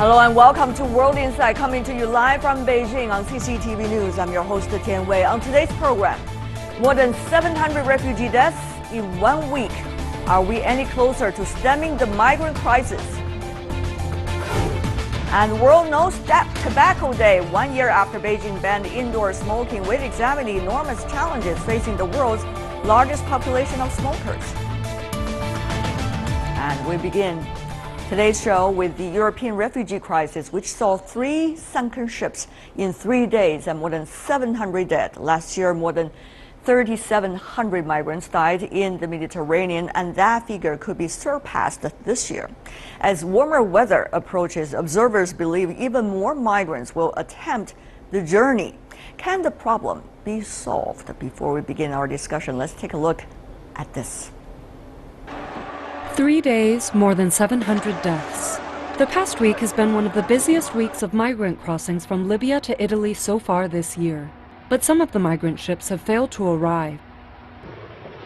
Hello and welcome to World Insight, coming to you live from Beijing on CCTV News. I'm your host, Tian Wei. On today's program, more than 700 refugee deaths in 1 week. Are we any closer to stemming the migrant crisis? And World No Tobacco Day, 1 year after Beijing banned indoor smoking, we examine the enormous challenges facing the world's largest population of smokers. And we begin today's show with the European refugee crisis, which saw 3 sunken ships in 3 days and more than 700 dead. Last year, more than 3,700 migrants died in the Mediterranean, and that figure could be surpassed this year. As warmer weather approaches, observers believe even more migrants will attempt the journey. Can the problem be solved? Before we begin our discussion, let's take a look at this. 3 days, more than 700 deaths. The past week has been one of the busiest weeks of migrant crossings from Libya to Italy so far this year. But some of the migrant ships have failed to arrive.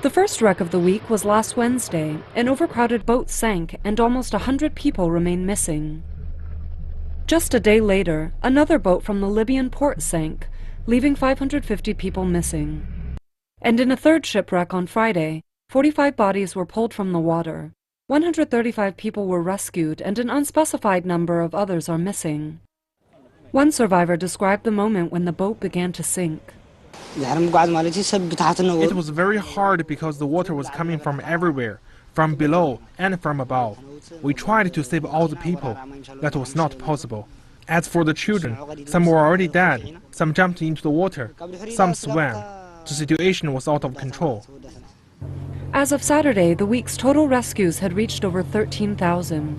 The first wreck of the week was last Wednesday. An overcrowded boat sank and almost 100 people remain missing. Just a day later, another boat from the Libyan port sank, leaving 550 people missing. And in a third shipwreck on Friday, 45 bodies were pulled from the water. 135 people were rescued and an unspecified number of others are missing. One survivor described the moment when the boat began to sink. It was very hard because the water was coming from everywhere, from below and from above. We tried to save all the people. That was not possible. As for the children, some were already dead, some jumped into the water, some swam. The situation was out of control. As of Saturday, the week's total rescues had reached over 13,000.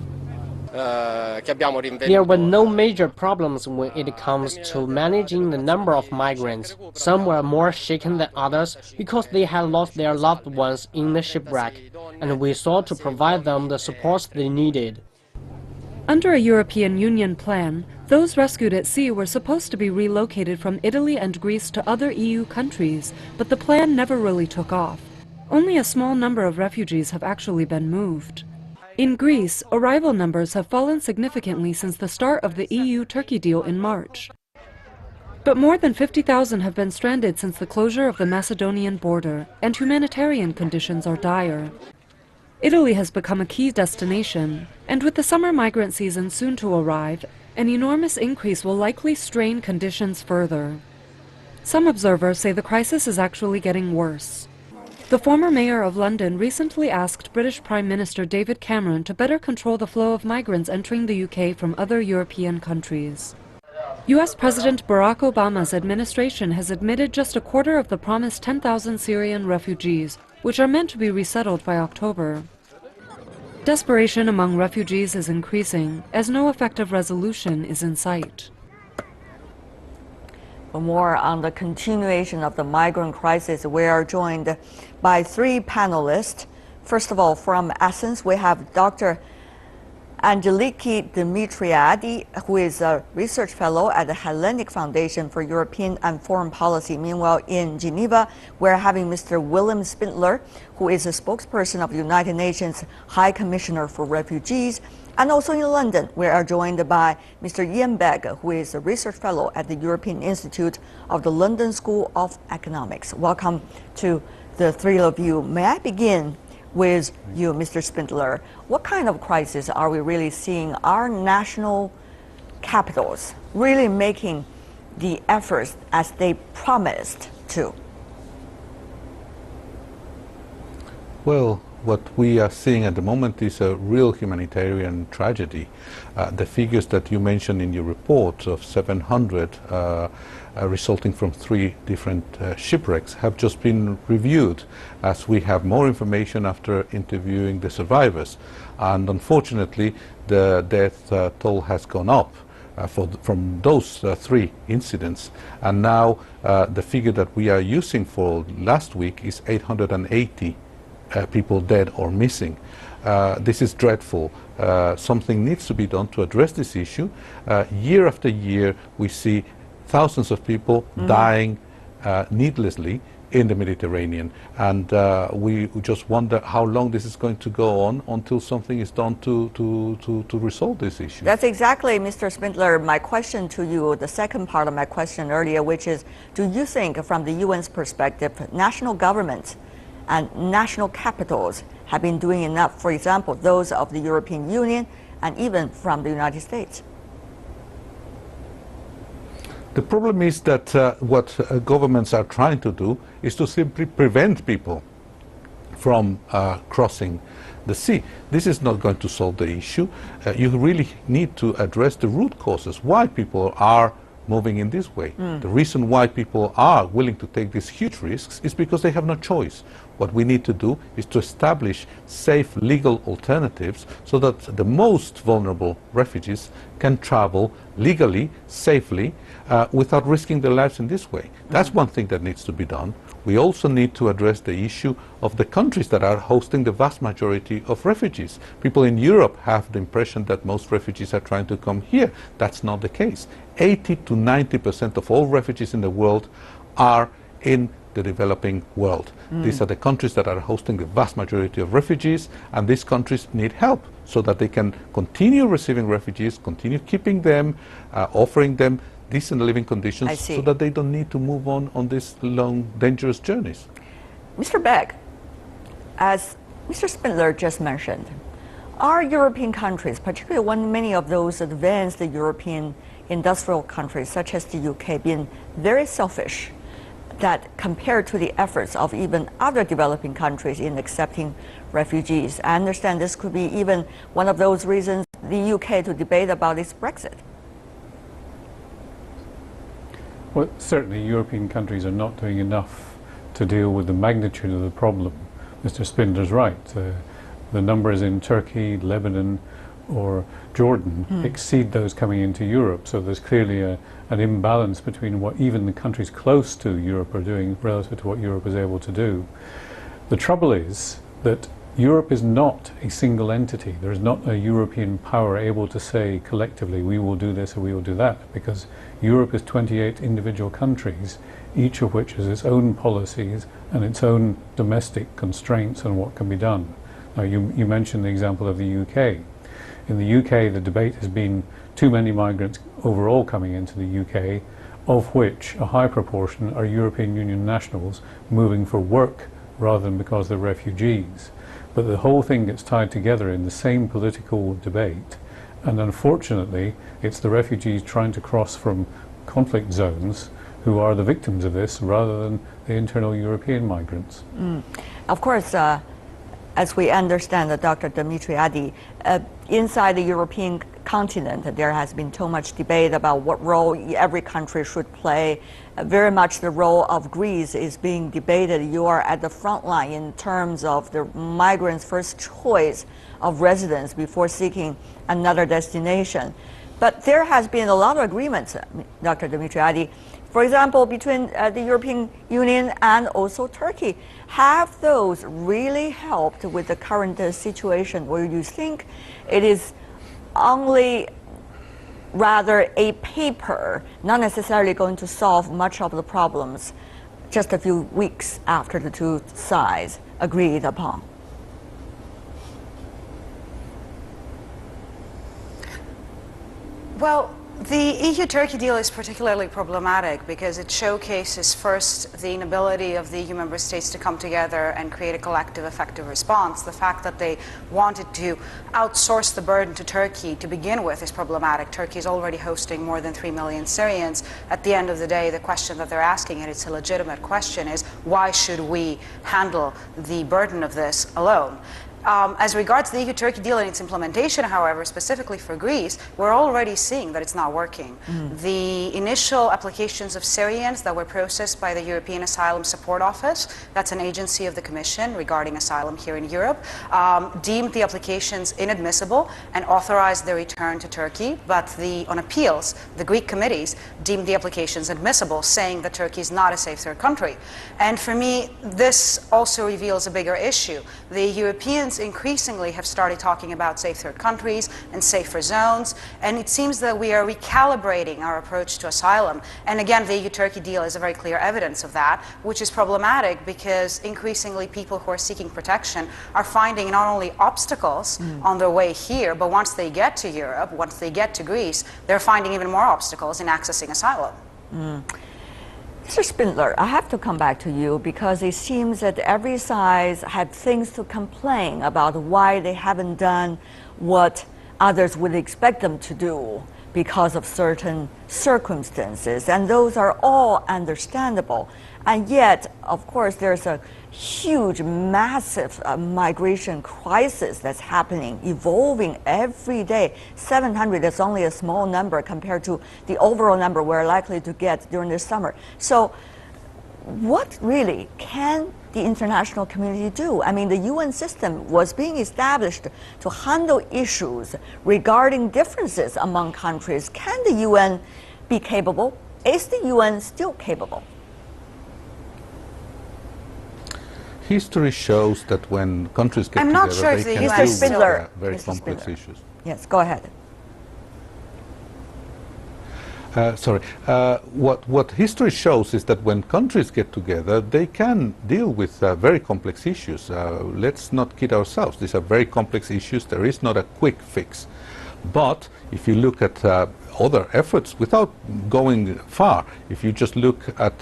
There were no major problems when it comes to managing the number of migrants. Some were more shaken than others because they had lost their loved ones in the shipwreck, and we sought to provide them the support they needed. Under a European Union plan, those rescued at sea were supposed to be relocated from Italy and Greece to other EU countries, but the plan never really took off. Only a small number of refugees have actually been moved. In Greece, arrival numbers have fallen significantly since the start of the EU-Turkey deal in March. But more than 50,000 have been stranded since the closure of the Macedonian border, and humanitarian conditions are dire. Italy has become a key destination, and with the summer migrant season soon to arrive, an enormous increase will likely strain conditions further. Some observers say the crisis is actually getting worse. The former mayor of London recently asked British Prime Minister David Cameron to better control the flow of migrants entering the UK from other European countries. US President Barack Obama's administration has admitted just a quarter of the promised 10,000 Syrian refugees, which are meant to be resettled by October. Desperation among refugees is increasing, as no effective resolution is in sight. For more on the continuation of the migrant crisis, we are joined by 3 panelists. First of all, from Athens, we have Dr. Angeliki Dimitriadi, who is a research fellow at the Hellenic Foundation for European and Foreign Policy. Meanwhile, in Geneva, we're having Mr. Willem Spindler, who is a spokesperson of the United Nations High Commissioner for Refugees. And also in London, we are joined by Mr. Ian Begg, who is a research fellow at the European Institute of the London School of Economics. Welcome to the 3 of you. May I begin with you, Mr. Spindler? What kind of crisis are we really seeing? Are national capitals really making the efforts as they promised to? Well, what we are seeing at the moment is a real humanitarian tragedy. The figures that you mentioned in your report of 700 resulting from 3 different shipwrecks have just been reviewed, as we have more information after interviewing the survivors. And unfortunately, the death toll has gone up from those 3 incidents. And now the figure that we are using for last week is 880 people dead or missing. This is dreadful. Something needs to be done to address this issue. Year after year, we see thousands of people dying needlessly in the Mediterranean. And we just wonder how long this is going to go on until something is done to resolve this issue. That's exactly, Mr. Spindler, my question to you, the second part of my question earlier, which is, do you think from the UN's perspective, national governments and national capitals have been doing enough, for example, those of the European Union and even from the United States? The problem is that what governments are trying to do is to simply prevent people from crossing the sea. This is not going to solve the issue. You really need to address the root causes, why people are moving in this way. The reason why people are willing to take these huge risks is because they have no choice. What we need to do is to establish safe legal alternatives so that the most vulnerable refugees can travel legally, safely, without risking their lives in this way. That's one thing that needs to be done. We also need to address the issue of the countries that are hosting the vast majority of refugees. People in Europe have the impression that most refugees are trying to come here. That's not the case. 80 to 90% of all refugees in the world are in the developing world. These are the countries that are hosting the vast majority of refugees, and these countries need help so that they can continue receiving refugees, continue keeping them, offering them decent living conditions so that they don't need to move on these long, dangerous journeys. Mr. Beck, as Mr. Spindler just mentioned, are European countries, particularly when many of those advanced European industrial countries such as the UK, being very selfish that compared to the efforts of even other developing countries in accepting refugees? I understand this could be even one of those reasons the UK to debate about its Brexit. Well, certainly European countries are not doing enough to deal with the magnitude of the problem. Mr. Spindler's right. The numbers in Turkey, Lebanon or Jordan exceed those coming into Europe, so there's clearly an imbalance between what even the countries close to Europe are doing relative to what Europe is able to do. The trouble is that Europe is not a single entity. There is not a European power able to say collectively we will do this or we will do that, because Europe is 28 individual countries, each of which has its own policies and its own domestic constraints on what can be done. Now you mentioned the example of the UK. In the UK, the debate has been too many migrants overall coming into the UK, of which a high proportion are European Union nationals moving for work rather than because they're refugees. But the whole thing gets tied together in the same political debate, and unfortunately it's the refugees trying to cross from conflict zones who are the victims of this rather than the internal European migrants. Of course, as we understand, Dr. Dimitriadi, inside the European continent, there has been so much debate about what role every country should play. Very much the role of Greece is being debated. You are at the front line in terms of the migrants' first choice of residence before seeking another destination. But there has been a lot of agreements, Dr. Dimitriadi, for example, between the European Union and also Turkey. Have those really helped with the current situation, where you think it is only rather a paper, not necessarily going to solve much of the problems just a few weeks after the two sides agreed upon? Well, the EU-Turkey deal is particularly problematic because it showcases first the inability of the EU member states to come together and create a collective effective response. The fact that they wanted to outsource the burden to Turkey to begin with is problematic. Turkey is already hosting more than 3 million Syrians. At the end of the day, the question that they're asking, and it's a legitimate question, is why should we handle the burden of this alone? As regards the EU-Turkey deal and its implementation, however, specifically for Greece, we're already seeing that it's not working. The initial applications of Syrians that were processed by the European Asylum Support Office, that's an agency of the Commission regarding asylum here in Europe, deemed the applications inadmissible and authorized their return to Turkey. But on appeals, the Greek committees deemed the applications admissible, saying that Turkey is not a safe third country. And for me, this also reveals a bigger issue. The European Europeans increasingly have started talking about safe third countries and safer zones, and it seems that we are recalibrating our approach to asylum. And again, the EU-Turkey deal is a very clear evidence of that, which is problematic because increasingly people who are seeking protection are finding not only obstacles on their way here, but once they get to Europe, once they get to Greece, they're finding even more obstacles in accessing asylum. Mr. Spindler, I have to come back to you because it seems that every side had things to complain about why they haven't done what others would expect them to do because of certain circumstances, and those are all understandable. And yet, of course, there's a huge, massive migration crisis that's happening, evolving every day. 700 is only a small number compared to the overall number we're likely to get during this summer. So what really can the international community do? I mean, the UN system was being established to handle issues regarding differences among countries. Can the UN be capable? Is the UN still capable? History shows that when countries get I'm together, not sure if they the can UN deal is with still- very Mr. complex Spindler. issues. Yes, go ahead. What history shows is that when countries get together, they can deal with very complex issues. Let's not kid ourselves. These are very complex issues. There is not a quick fix. But if you look at other efforts, without going far, if you just look at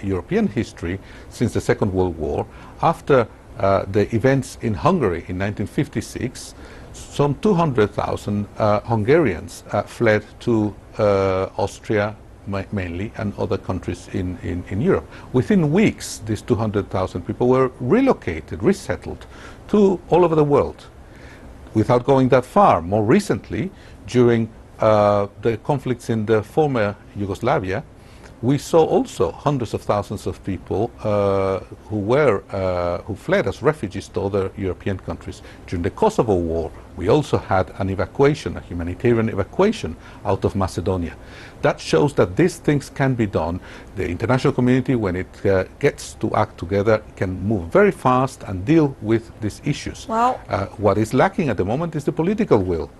European history since the Second World War, after the events in Hungary in 1956, some 200,000 Hungarians fled to Austria mainly and other countries in Europe. Within weeks, these 200,000 people were relocated, resettled to all over the world. Without going that far, more recently, during the conflicts in the former Yugoslavia, we saw also hundreds of thousands of people who fled as refugees to other European countries. During the Kosovo War, we also had an evacuation, a humanitarian evacuation out of Macedonia. That shows that these things can be done. The international community, when it gets to act together, can move very fast and deal with these issues. Well, what is lacking at the moment is the political will.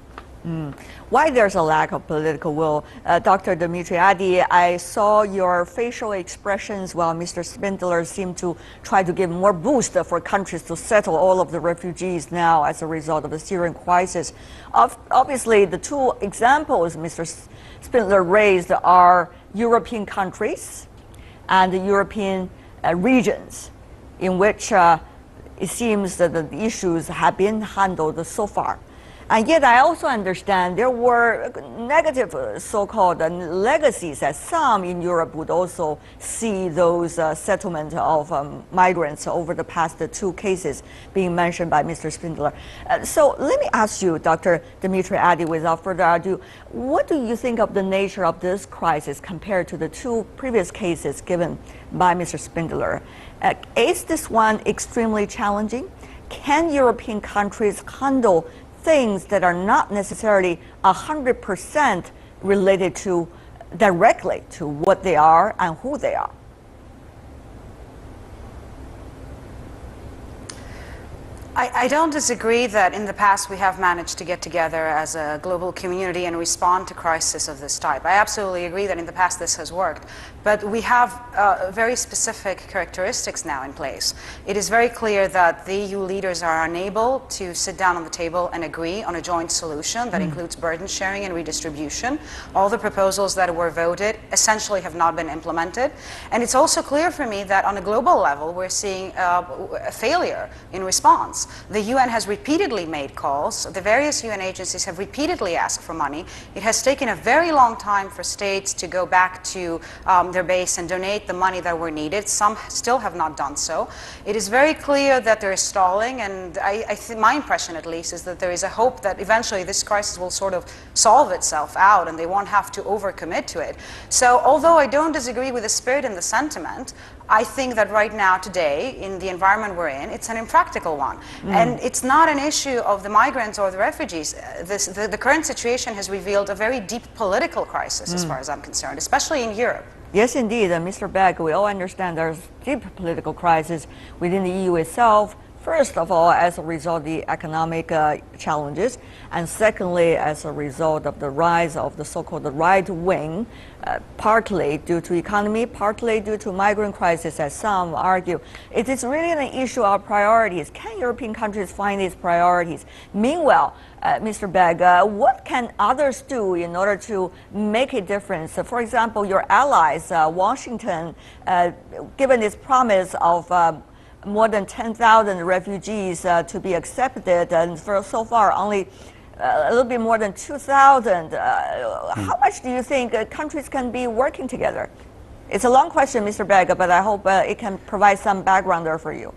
Why there's a lack of political will? Dr. Dimitriadi, I saw your facial expressions while Mr. Spindler seemed to try to give more boost for countries to settle all of the refugees now as a result of the Syrian crisis. Obviously, the two examples Mr. Spindler raised are European countries and the European regions in which it seems that the issues have been handled so far. And yet I also understand there were negative so-called legacies that some in Europe would also see those settlement of migrants over the past two cases being mentioned by Mr. Spindler. So let me ask you, Dr. Dimitriadi, without further ado, what do you think of the nature of this crisis compared to the two previous cases given by Mr. Spindler? Is this one extremely challenging? Can European countries handle things that are not necessarily 100% related to directly to what they are and who they are? I don't disagree that in the past we have managed to get together as a global community and respond to crises of this type. I absolutely agree that in the past this has worked, but we have very specific characteristics now in place. It is very clear that the EU leaders are unable to sit down on the table and agree on a joint solution that includes burden sharing and redistribution. All the proposals that were voted essentially have not been implemented. And it's also clear for me that on a global level we're seeing a failure in response. The UN has repeatedly made calls. The various UN agencies have repeatedly asked for money. It has taken a very long time for states to go back to their base and donate the money that were needed. Some still have not done so. It is very clear that there is stalling, and my impression at least is that there is a hope that eventually this crisis will sort of solve itself out and they won't have to overcommit to it. So although I don't disagree with the spirit and the sentiment, I think that right now, today, in the environment we're in, it's an impractical one. And it's not an issue of the migrants or the refugees. The current situation has revealed a very deep political crisis, as far as I'm concerned, especially in Europe. Yes, indeed, Mr. Beck, we all understand there's deep political crisis within the EU itself, First of all, as a result of the economic challenges, and secondly, as a result of the rise of the so-called right wing, partly due to economy, partly due to migrant crisis, as some argue. It is really an issue of priorities. Can European countries find these priorities? Meanwhile, Mr. Begg, what can others do in order to make a difference? For example, your allies, Washington, given its promise of more than 10,000 refugees to be accepted, and for so far only a little bit more than 2,000. How much do you think countries can be working together? It's a long question, Mr. Begg, but I hope it can provide some background there for you.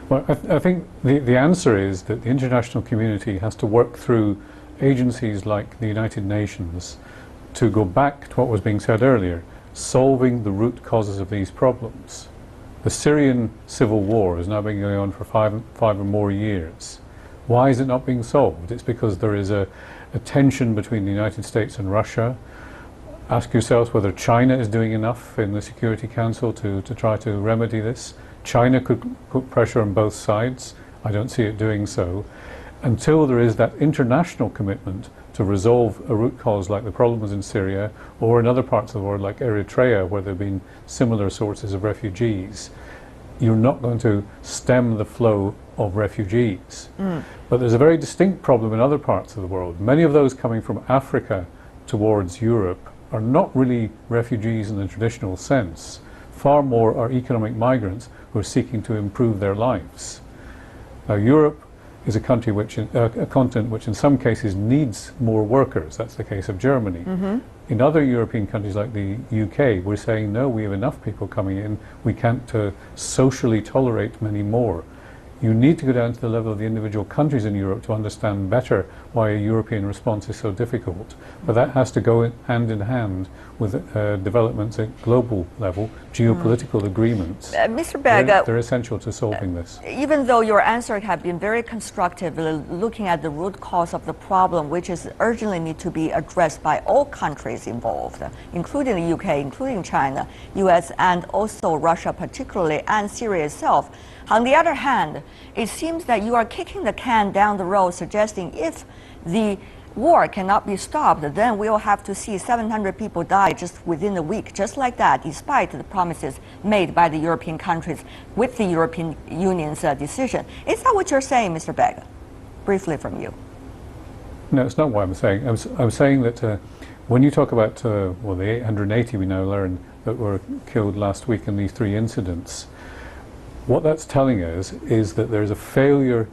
Well, I think the answer is that the international community has to work through agencies like the United Nations to go back to what was being said earlier, solving the root causes of these problems. The Syrian civil war has now been going on for five or more years. Why is it not being solved? It's because there is a tension between the United States and Russia. Ask yourselves whether China is doing enough in the Security Council to try to remedy this. China could put pressure on both sides. I don't see it doing so. Until there is that international commitment to resolve a root cause like the problems in Syria or in other parts of the world like Eritrea, where there have been similar sources of refugees, you're not going to stem the flow of refugees. But there's a very distinct problem in other parts of the world. Many of those coming from Africa towards Europe are not really refugees in the traditional sense. Far more are economic migrants who are seeking to improve their lives. Now, Europe is a country which, a continent which in some cases needs more workers. That's the case of Germany. In other European countries like the UK, we're saying, no, we have enough people coming in. We can't socially tolerate many more. You need to go down to the level of the individual countries in Europe to understand better why a European response is so difficult. But that has to go hand in hand with developments at global level, geopolitical agreements. Mr. Begg, they're essential to solving this. Even though your answer have been very constructive, looking at the root cause of the problem, which is urgently need to be addressed by all countries involved, including the UK, including China, US, and also Russia particularly, and Syria itself. On the other hand, it seems that you are kicking the can down the road, suggesting if the war cannot be stopped, then we'll have to see 700 people die just within a week, just like that, despite the promises made by the European countries with the European Union's decision. Is that what you're saying, Mr. Begg? Briefly from you. No, it's not what I'm saying. I'm saying that when you talk about well, the 880 we now learn that were killed last week in these 3 incidents, what that's telling us is that there's a failure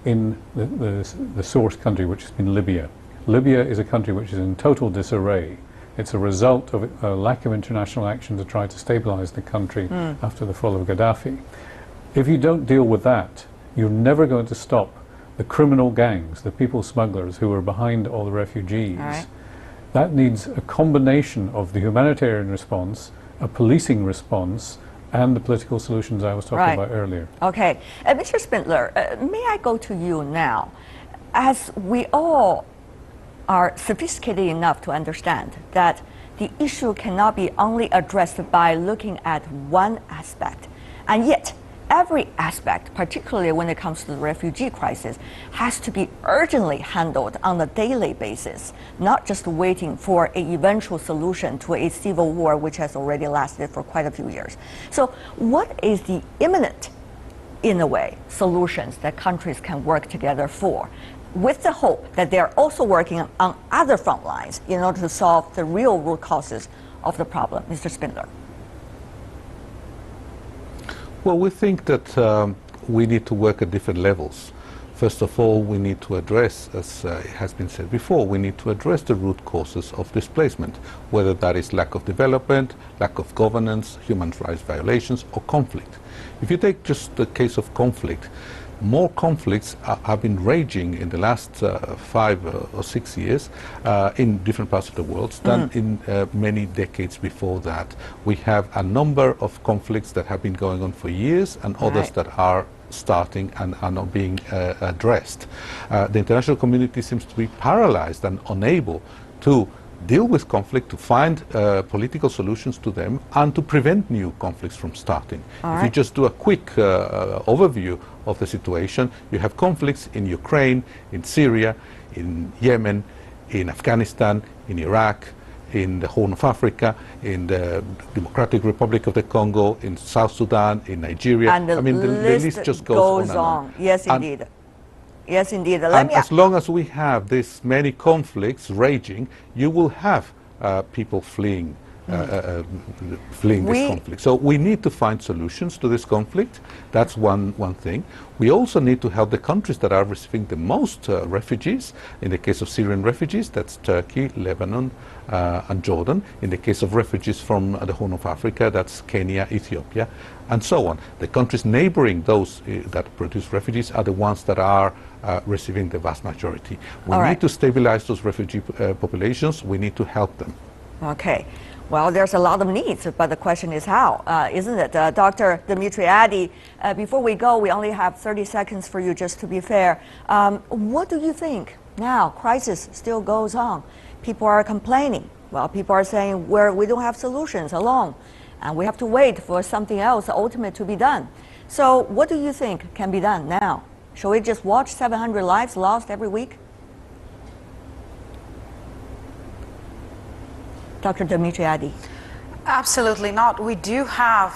in the source country, which has been Libya. Libya is a country which is in total disarray. It's a result of a lack of international action to try to stabilize the country after the fall of Gaddafi. If you don't deal with that, you're never going to stop the criminal gangs, the people smugglers who are behind all the refugees. All right. That needs a combination of the humanitarian response, a policing response, and the political solutions I was talking about earlier. Okay. Mr. Spindler, may I go to you now? As we all are sophisticated enough to understand that the issue cannot be only addressed by looking at one aspect, and yet every aspect, particularly when it comes to the refugee crisis, has to be urgently handled on a daily basis, not just waiting for an eventual solution to a civil war which has already lasted for quite a few years. So what is the imminent, in a way, solutions that countries can work together for, with the hope that they're also working on other front lines in order to solve the real root causes of the problem? Mr. Spindler. Well, we think that we need to work at different levels. First of all, we need to address, as has been said before, we need to address the root causes of displacement, whether that is lack of development, lack of governance, human rights violations, or conflict. If you take just the case of conflict, more conflicts have been raging in the last 5 or 6 years in different parts of the world than in many decades before that. We have a number of conflicts that have been going on for years and others that are starting and are not being addressed. The international community seems to be paralyzed and unable to deal with conflict, to find political solutions to them, and to prevent new conflicts from starting. If you just do a quick overview of the situation, you have conflicts in Ukraine, in Syria, in Yemen, in Afghanistan, in Iraq, in the Horn of Africa, in the Democratic Republic of the Congo, in South Sudan, in Nigeria. And the list just goes on. Yes, indeed. Yes, indeed. And as long as we have this many conflicts raging, you will have people fleeing this conflict. So we need to find solutions to this conflict. That's one thing. We also need to help the countries that are receiving the most refugees. In the case of Syrian refugees, that's Turkey, Lebanon, and Jordan. In the case of refugees from the Horn of Africa, that's Kenya, Ethiopia, and so on. The countries neighboring those that produce refugees are the ones that are receiving the vast majority. We need to stabilize those refugee populations. We need to help them. Okay. Well, there's a lot of needs, but the question is how, isn't it? Dr. Dimitriadi, before we go, we only have 30 seconds for you, just to be fair. What do you think now? Crisis still goes on. People are complaining. Well, people are saying we don't have solutions alone, and we have to wait for something else ultimate to be done. So what do you think can be done now? Shall we just watch 700 lives lost every week? Dr. Dimitriadi. Absolutely not. We do have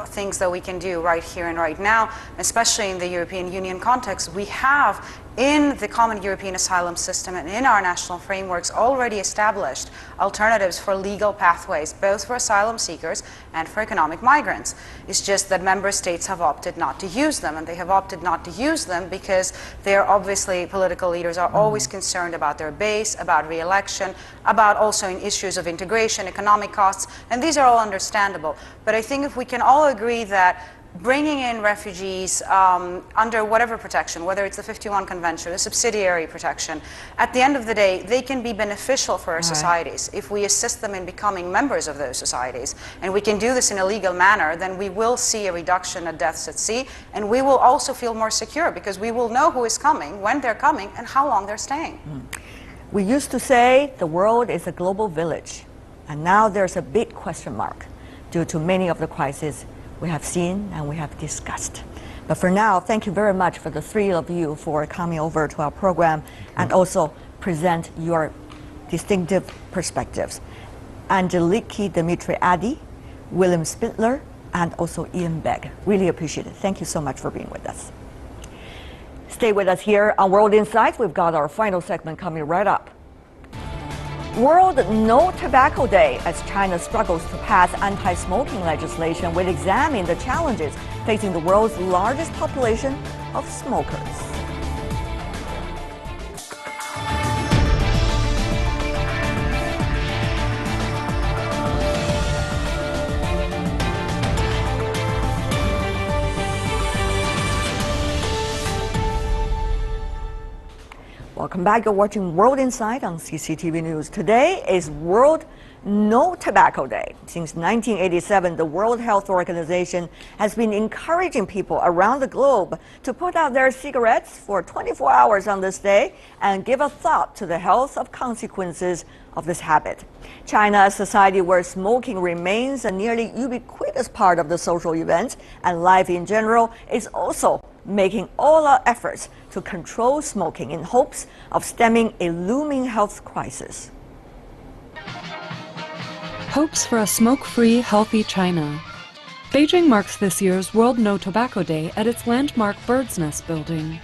things that we can do right here and right now, especially in the European Union context. We have, in the common European asylum system and in our national frameworks, already established alternatives for legal pathways, both for asylum seekers and for economic migrants. It's just that member states have opted not to use them, and they have opted not to use them because they're obviously, political leaders are always concerned about their base, about re-election, about also in issues of integration, economic costs, and these are all understandable. But I think if we can all agree that bringing in refugees under whatever protection, whether it's the 51 Convention, the subsidiary protection, at the end of the day, they can be beneficial for our societies. If we assist them in becoming members of those societies, and we can do this in a legal manner, then we will see a reduction of deaths at sea, and we will also feel more secure because we will know who is coming, when they're coming, and how long they're staying. We used to say the world is a global village, and now there's a big question mark due to many of the crises we have seen and we have discussed. But for now, thank you very much for the three of you for coming over to our program and also present your distinctive perspectives. Angeliki Dimitriadi, William Spindler, and also Ian Begg. Really appreciate it. Thank you so much for being with us. Stay with us here on World Insights. We've got our final segment coming right up. World No Tobacco Day. As China struggles to pass anti-smoking legislation, we'll examine the challenges facing the world's largest population of smokers. Welcome back. You're watching World Insight on CCTV News. Today is World No Tobacco Day. Since 1987, the World Health Organization has been encouraging people around the globe to put out their cigarettes for 24 hours on this day and give a thought to the health of consequences of this habit. China, a society where smoking remains a nearly ubiquitous part of the social events and life in general, is also making all our efforts to control smoking in hopes of stemming a looming health crisis. Hopes for a smoke-free, healthy China. Beijing marks this year's World No Tobacco Day at its landmark Bird's Nest building.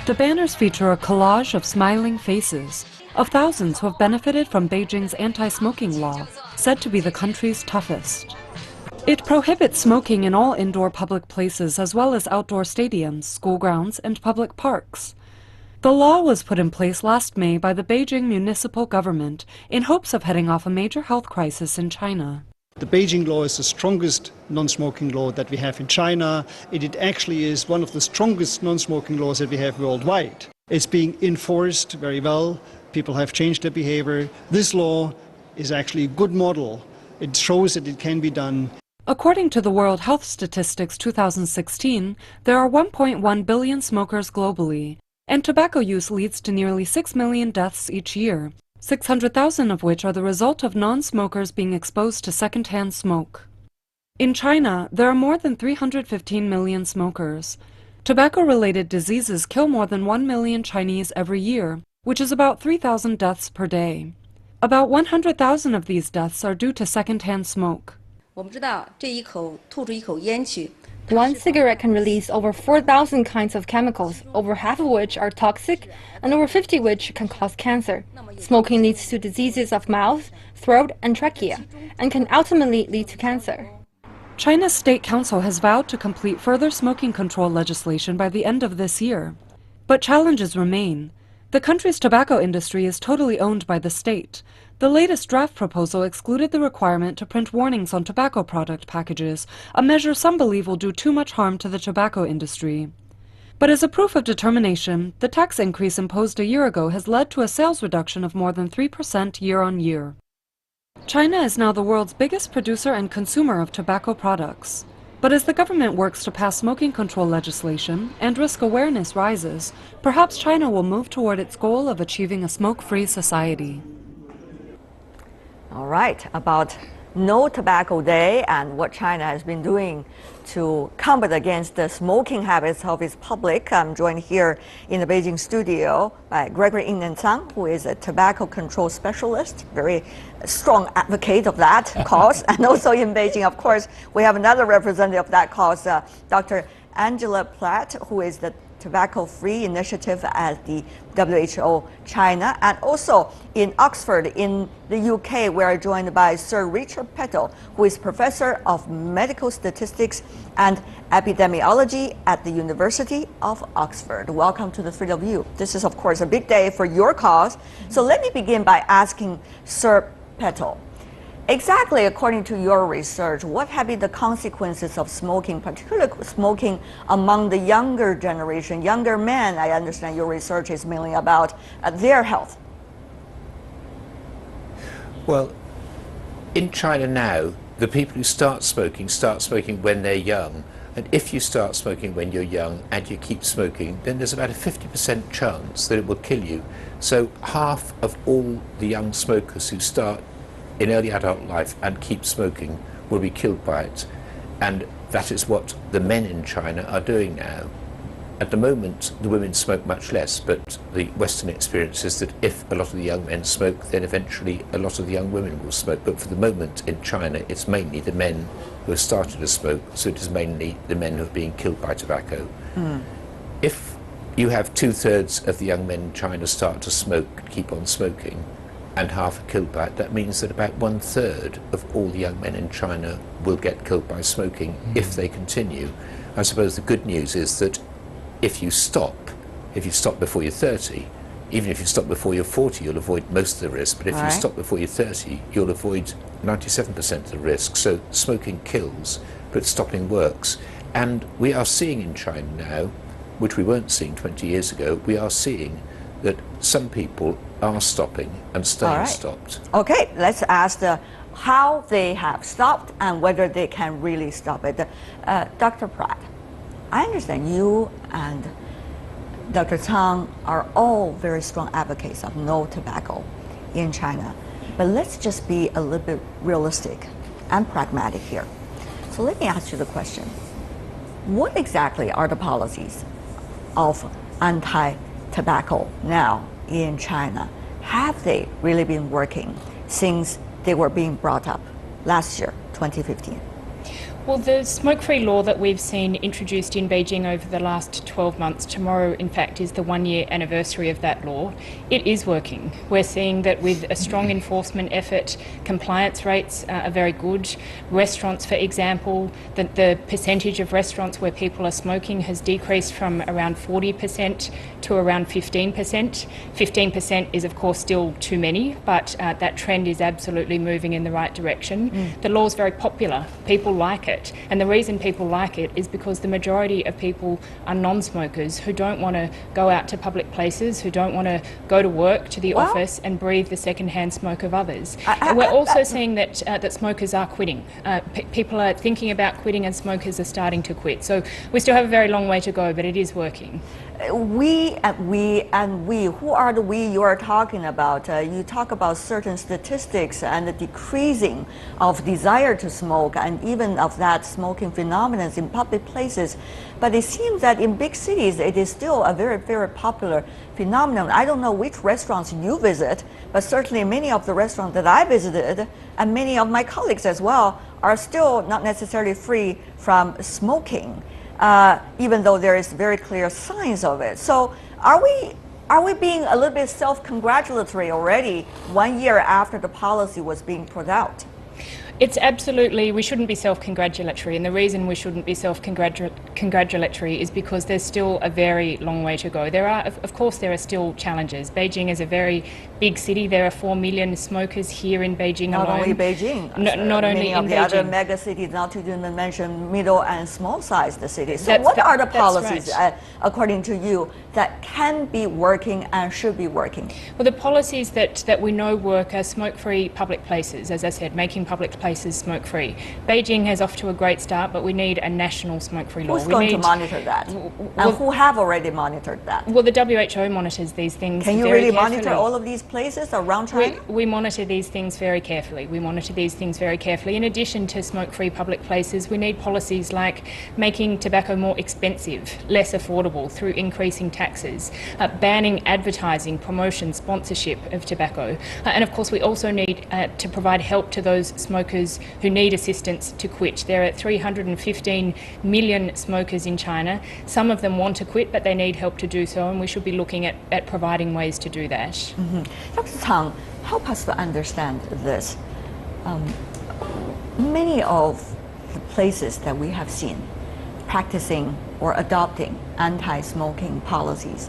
The banners feature a collage of smiling faces of thousands who have benefited from Beijing's anti-smoking law, said to be the country's toughest. It prohibits smoking in all indoor public places as well as outdoor stadiums, school grounds, and public parks. The law was put in place last May by the Beijing municipal government in hopes of heading off a major health crisis in China. The Beijing law is the strongest non-smoking law that we have in China. It actually is one of the strongest non-smoking laws that we have worldwide. It's being enforced very well. People have changed their behavior. This law is actually a good model. It shows that it can be done. According to the World Health Statistics 2016, there are 1.1 billion smokers globally. And tobacco use leads to nearly 6 million deaths each year, 600,000 of which are the result of non-smokers being exposed to secondhand smoke. In China, there are more than 315 million smokers. Tobacco-related diseases kill more than 1 million Chinese every year, which is about 3,000 deaths per day. About 100,000 of these deaths are due to secondhand smoke. One cigarette can release over 4,000 kinds of chemicals, over half of which are toxic, and over 50 which can cause cancer. Smoking leads to diseases of mouth, throat, and trachea, and can ultimately lead to cancer. China's State Council has vowed to complete further smoking control legislation by the end of this year. But challenges remain. The country's tobacco industry is totally owned by the state. The latest draft proposal excluded the requirement to print warnings on tobacco product packages, a measure some believe will do too much harm to the tobacco industry. But as a proof of determination, the tax increase imposed a year ago has led to a sales reduction of more than 3% year-on-year. China is now the world's biggest producer and consumer of tobacco products. But as the government works to pass smoking control legislation and risk awareness rises, perhaps China will move toward its goal of achieving a smoke-free society. All right, about No Tobacco Day and what China has been doing to combat against the smoking habits of its public. I'm joined here in the Beijing studio by Gregory Ingnan-Tsang, who is a tobacco control specialist, very strong advocate of that cause. And also in Beijing, of course, we have another representative of that cause, Dr. Angela Platt, who is the Tobacco-Free Initiative at the WHO China. And also in Oxford, in the UK, we are joined by Sir Richard Petal, who is Professor of Medical Statistics and Epidemiology at the University of Oxford. Welcome to the three of you. This is, of course, a big day for your cause. So let me begin by asking Sir Petal, exactly according to your research, what have been the consequences of smoking, particularly smoking among the younger generation, younger men? I understand your research is mainly about their health. Well, in China now, the people who start smoking when they're young. And if you start smoking when you're young and you keep smoking, then there's about a 50% chance that it will kill you. So half of all the young smokers who start in early adult life and keep smoking will be killed by it. And that is what the men in China are doing now. At the moment, the women smoke much less, but the Western experience is that if a lot of the young men smoke, then eventually a lot of the young women will smoke. But for the moment in China, it's mainly the men who have started to smoke, so it is mainly the men who are being killed by tobacco. If you have 2/3 of the young men in China start to smoke, keep on smoking, and half are killed by it, that means that about 1/3 of all the young men in China will get killed by smoking if they continue. I suppose the good news is that if you stop before you're 30, even if you stop before you're 40, you'll avoid most of the risk, but if you stop before you're 30, you'll avoid 97% of the risk. So smoking kills, but stopping works. And we are seeing in China now, which we weren't seeing 20 years ago, we are seeing that some people are stopping and staying stopped. Okay, let's ask how they have stopped and whether they can really stop it. Dr. Pratt, I understand you and Dr. Tsang are all very strong advocates of no tobacco in China. But let's just be a little bit realistic and pragmatic here. So let me ask you the question. What exactly are the policies of anti-tobacco now in China? Have they really been working since they were being brought up last year, 2015? Well, the smoke-free law that we've seen introduced in Beijing over the last 12 months, tomorrow in fact is the 1-year anniversary of that law. It is working. We're seeing that with a strong enforcement effort, compliance rates are very good. Restaurants, for example, the percentage of restaurants where people are smoking has decreased from around 40% to around 15%. 15% is of course still too many, but that trend is absolutely moving in the right direction. The law is very popular. People like it. And the reason people like it is because the majority of people are non-smokers who don't want to go out to public places, who don't want to go to work, to the office and breathe the second-hand smoke of others. And we're also seeing that that smokers are quitting. People are thinking about quitting and smokers are starting to quit. So we still have a very long way to go, but it is working. We. Who are the we you are talking about? You talk about certain statistics and the decreasing of desire to smoke and even of that smoking phenomenon in public places. But it seems that in big cities, it is still a very, very popular phenomenon. I don't know which restaurants you visit, but certainly many of the restaurants that I visited and many of my colleagues as well are still not necessarily free from smoking. Even though there is very clear signs of it. So are we being a little bit self-congratulatory already 1 year after the policy was being put out? It's absolutely, we shouldn't be self-congratulatory, and the reason we shouldn't be self-congratulatory is because there's still a very long way to go. There are, of course, there are still challenges. Beijing is a very big city. There are 4 million smokers here in Beijing alone. Not only Beijing, not only many in of the Beijing. other mega cities, not to even mention middle and small-sized cities. So That's what are the that's policies, right. according to you, that can be working and should be working? Well, the policies that we know work are smoke-free public places, as I said, making public places smoke-free. Beijing has off to a great start, but we need a national smoke-free law. Who's going to monitor that? And who have already monitored that? Well, the WHO monitors these things Can you very really carefully. monitor all of these places around China? We monitor these things very carefully. We monitor these things very carefully. In addition to smoke-free public places, we need policies like making tobacco more expensive, less affordable through increasing taxes, banning advertising, promotion, sponsorship of tobacco. And of course, we also need to provide help to those smokers who need assistance to quit. There are 315 million smokers in China. Some of them want to quit, but they need help to do so, and we should be looking at providing ways to do that. Mm-hmm. Dr. Tang, help us to understand this. Many of the places that we have seen practicing or adopting anti-smoking policies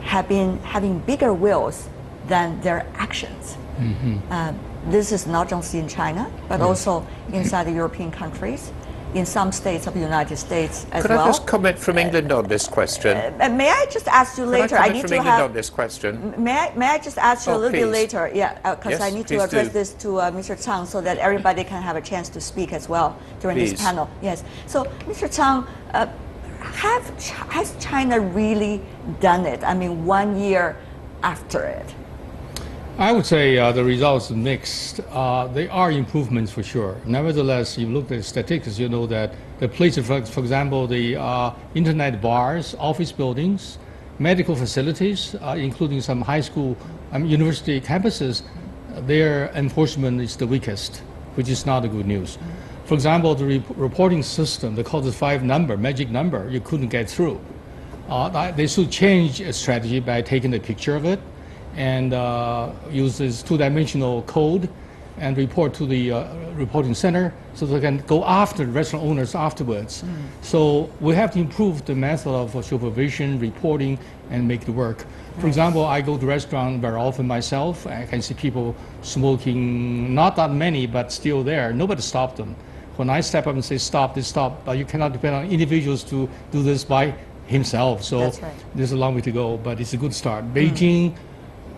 have been having bigger wills than their actions. Mm-hmm. This is not just in China, but also inside the European countries, in some states of the United States as well. Could I just comment from England on this question? May I just ask you later? I need to have on this question. May I just ask you a little bit please. later? Yeah, because Yes, I need to please address do. this to Mr. Chang so that everybody can have a chance to speak as well during Please. this panel. Yes. So, Mr. Chang, has China really done it? I mean, 1 year after it. I would say the results are mixed. There are improvements for sure. Nevertheless, you look at the statistics, you know that the places, for example, the internet bars, office buildings, medical facilities, including some high school, university campuses, their enforcement is the weakest, which is not a good news. For example, the reporting system, they call it 5 number, magic number, you couldn't get through. They should change a strategy by taking a picture of it and use this 2-dimensional code and report to the reporting center so they can go after the restaurant owners afterwards. So we have to improve the method of supervision, reporting, and make it work. For example, I go to restaurant very often myself. I can see people smoking, not that many, but still there. Nobody stopped them. When I step up and say stop, they stop. But you cannot depend on individuals to do this by himself. So That's right. there's a long way to go, but it's a good start. Beijing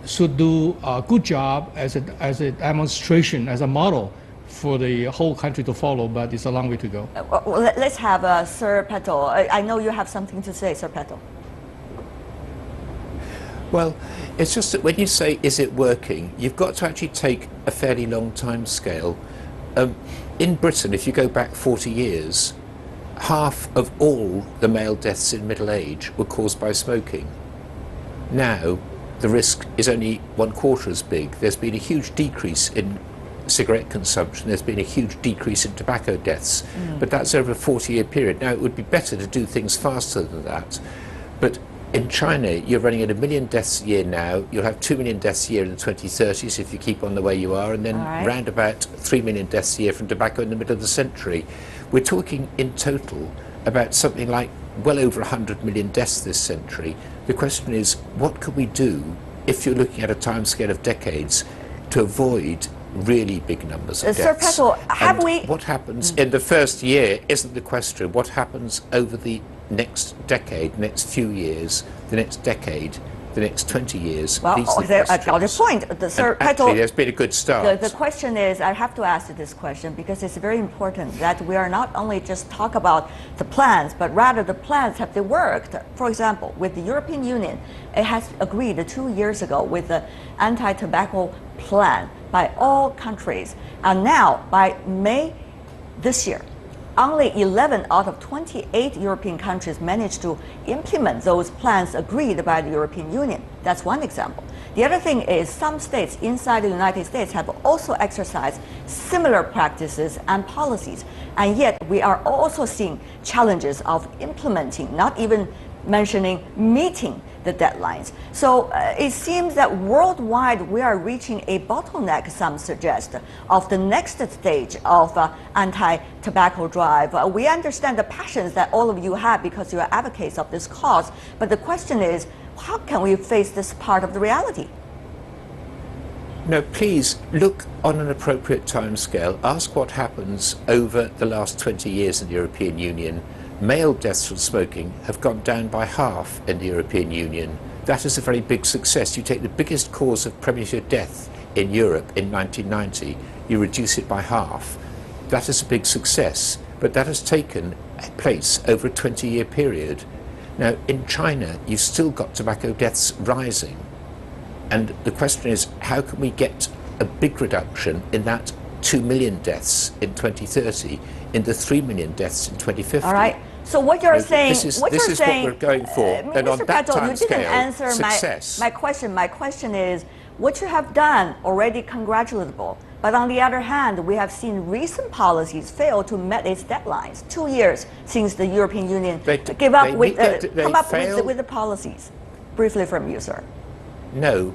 should do a good job as a demonstration, as a model for the whole country to follow, but it's a long way to go. Well, let's have Sir Petal. I know you have something to say, Sir Petal. Well, it's just that when you say, is it working, you've got to actually take a fairly long time scale. In Britain, if you go back 40 years, half of all the male deaths in middle age were caused by smoking. Now, the risk is only 1/4 as big. There's been a huge decrease in cigarette consumption, there's been a huge decrease in tobacco deaths, but that's over a 40-year period. Now, it would be better to do things faster than that, but in China, you're running at 1 million deaths a year now. You'll have 2 million deaths a year in the 2030s if you keep on the way you are, and then round about 3 million deaths a year from tobacco in the middle of the century. We're talking in total about something like well over 100 million deaths this century. The question is, what can we do, if you're looking at a timescale of decades, to avoid really big numbers of Sir deaths? Petal, have And we... what happens in the first year isn't the question. What happens over the next decade, next few years, the next decade, the next 20 years, Well, these are the I got your questions. point. Sir, And actually, there's been a good start. The question is, I have to ask you this question because it's very important that we are not only just talk about the plans, but rather the plans, have they worked? For example, with the European Union, it has agreed 2 years ago with the anti-tobacco plan by all countries. And now, by May this year, only 11 out of 28 European countries managed to implement those plans agreed by the European Union. That's one example. The other thing is some states inside the United States have also exercised similar practices and policies. And yet we are also seeing challenges of implementing, not even mentioning meeting the deadlines. So it seems that worldwide we are reaching a bottleneck, some suggest, of the next stage of anti-tobacco drive. We understand the passions that all of you have because you are advocates of this cause, but the question is, how can we face this part of the reality? No, please look on an appropriate timescale. Ask what happens over the last 20 years in the European Union. Male deaths from smoking have gone down by half in the European Union. That is a very big success. You take the biggest cause of premature death in Europe in 1990, you reduce it by half. That is a big success, but that has taken place over a 20-year period. Now, in China, you've still got tobacco deaths rising. And the question is, how can we get a big reduction in that 2 million deaths in 2030, in the 3 million deaths in 2050? All right. So what you're saying, this is what we're going for. And on Mr. that Petal, time you didn't scale, answer success. my question. My question is, what you have done already congratulable. But on the other hand, we have seen recent policies fail to meet its deadlines. 2 years since the European Union come up with the policies. Briefly from you, sir. No.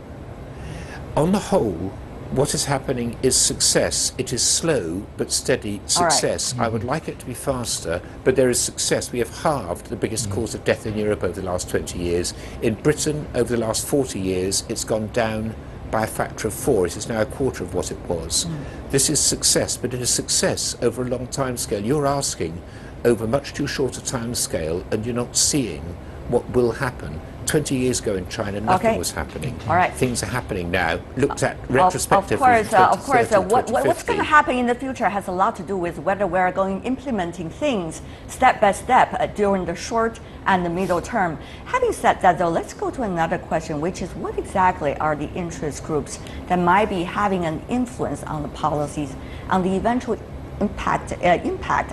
On the whole, what is happening is success. It is slow but steady success. I would like it to be faster, but there is success. We have halved the biggest cause of death in Europe over the last 20 years. In Britain, over the last 40 years, it's gone down by a factor of 4. It is now a quarter of what it was. This is success, but it is success over a long time scale. You're asking over much too short a time scale, and you're not seeing what will happen. 20 years ago in China, nothing was happening. All right. Things are happening now. Looked at retrospectively. Of course. What's going to happen in the future has a lot to do with whether we're implementing things step by step during the short and the middle term. Having said that, though, let's go to another question, which is what exactly are the interest groups that might be having an influence on the policies, on the eventual impact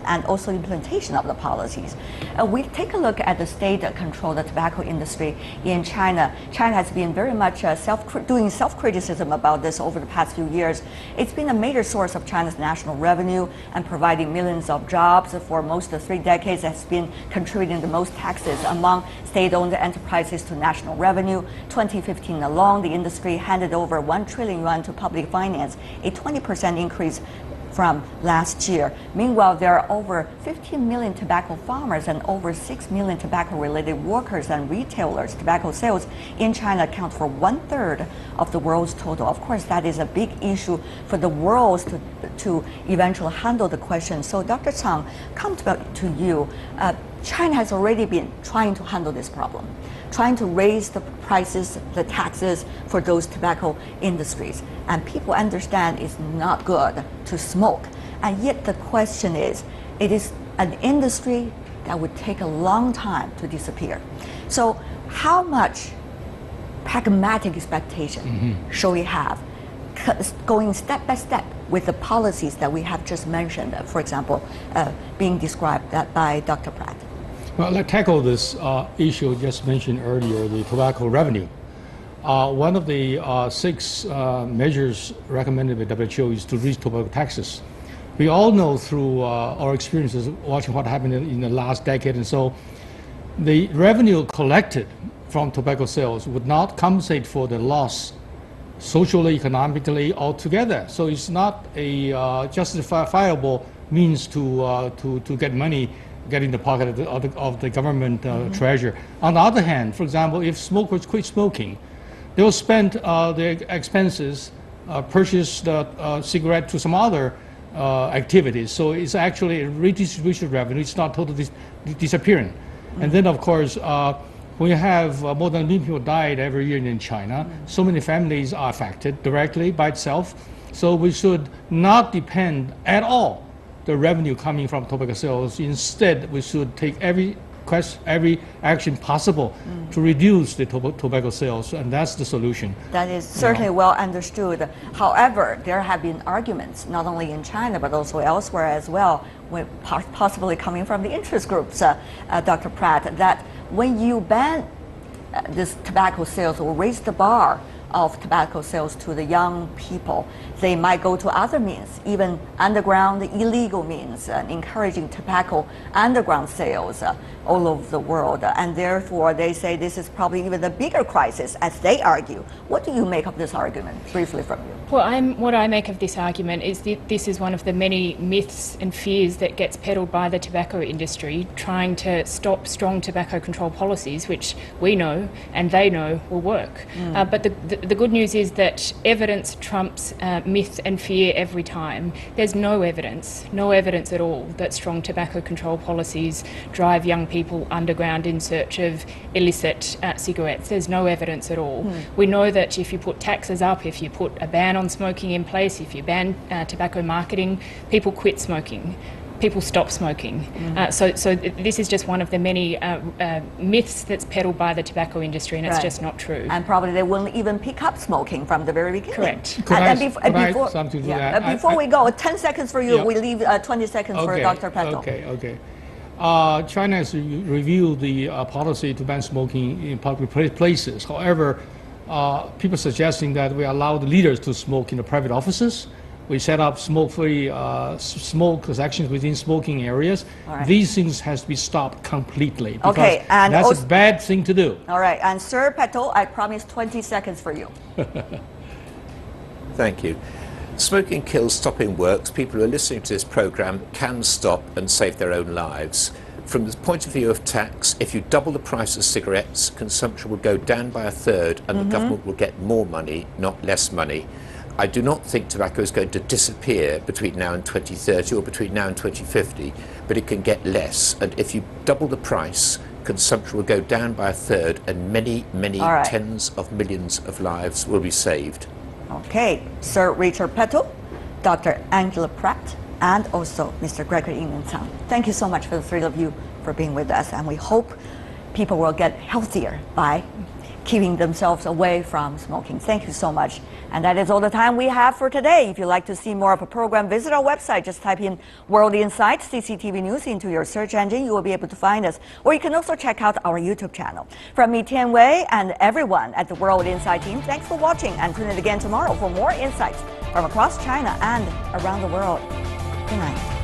and also implementation of the policies. We take a look at the state-controlled tobacco industry in China. China has been very much doing self-criticism about this over the past few years. It's been a major source of China's national revenue and providing millions of jobs for most of 3 decades. It has been contributing the most taxes among state-owned enterprises to national revenue. 2015 alone, the industry handed over 1 trillion yuan to public finance, a 20% increase from last year. Meanwhile, there are over 15 million tobacco farmers and over 6 million tobacco-related workers and retailers. Tobacco sales in China account for 1/3 of the world's total. Of course, that is a big issue for the world to eventually handle the question. So, Dr. Chang, come to you. China has already been trying to handle this problem, trying to raise the prices, the taxes for those tobacco industries. And people understand it's not good to smoke. And yet the question is, it is an industry that would take a long time to disappear. So how much pragmatic expectation should we have going step by step with the policies that we have just mentioned, for example, being described by Dr. Pratt? Well, let's tackle this issue just mentioned earlier, the tobacco revenue. One of the 6 measures recommended by WHO is to raise tobacco taxes. We all know through our experiences watching what happened in the last decade and so, the revenue collected from tobacco sales would not compensate for the loss socially, economically, altogether. So it's not a justifiable means to get money get in the pocket of the government treasure. On the other hand, for example, if smokers quit smoking, they will spend their expenses, purchase the cigarette to some other activities. So it's actually a redistribution of revenue. It's not totally disappearing. And then, of course, We have more than 1 million people died every year in China. So many families are affected directly by itself. So we should not depend at all the revenue coming from tobacco sales. Instead, we should take every action possible to reduce the tobacco sales, and that's the solution. That is certainly well understood. However, there have been arguments, not only in China, but also elsewhere as well, possibly coming from the interest groups, Dr. Pratt, that when you ban this tobacco sales or raise the bar of tobacco sales to the young people, they might go to other means, even underground illegal means, encouraging tobacco underground sales all over the world. And therefore, they say this is probably even a bigger crisis, as they argue. What do you make of this argument, briefly from you? Well, what I make of this argument is that this is one of the many myths and fears that gets peddled by the tobacco industry, trying to stop strong tobacco control policies, which we know and they know will work. But the good news is that evidence trumps myth and fear every time. There's no evidence at all that strong tobacco control policies drive young people underground in search of illicit cigarettes. There's no evidence at all. We know that if you put taxes up, if you put a ban on smoking in place, if you ban tobacco marketing, people quit smoking. People stop smoking. So this is just one of the many myths that's peddled by the tobacco industry, and it's just not true. And probably they won't even pick up smoking from the very beginning. Correct. Before we go, 10 seconds for you, we leave 20 seconds for Dr. Petal. Okay. China has reviewed the policy to ban smoking in public places. However, people suggesting that we allow the leaders to smoke in the private offices. We set up smoke-free smoke sections within smoking areas. These things has to be stopped completely, because and that's a bad thing to do. All right, and Sir Petal, I promise 20 seconds for you. Thank you. Smoking kills, stopping works. People who are listening to this program can stop and save their own lives. From the point of view of tax, if you double the price of cigarettes, consumption will go down by 1/3 and the government will get more money, not less money. I do not think tobacco is going to disappear between now and 2030 or between now and 2050, but it can get less. And if you double the price, consumption will go down by 1/3 and many tens of millions of lives will be saved. Okay, Sir Richard Petal, Dr. Angela Pratt, and also Mr. Gregory England Tsang. Thank you so much for the three of you for being with us, and we hope people will get healthier by keeping themselves away from smoking. Thank you so much. And that is all the time we have for today. If you'd like to see more of a program, visit our website. Just type in World Insight CCTV News into your search engine. You will be able to find us. Or you can also check out our YouTube channel. From me, Tian Wei, and everyone at the World Insight team, thanks for watching, and tune in again tomorrow for more insights from across China and around the world. Good night.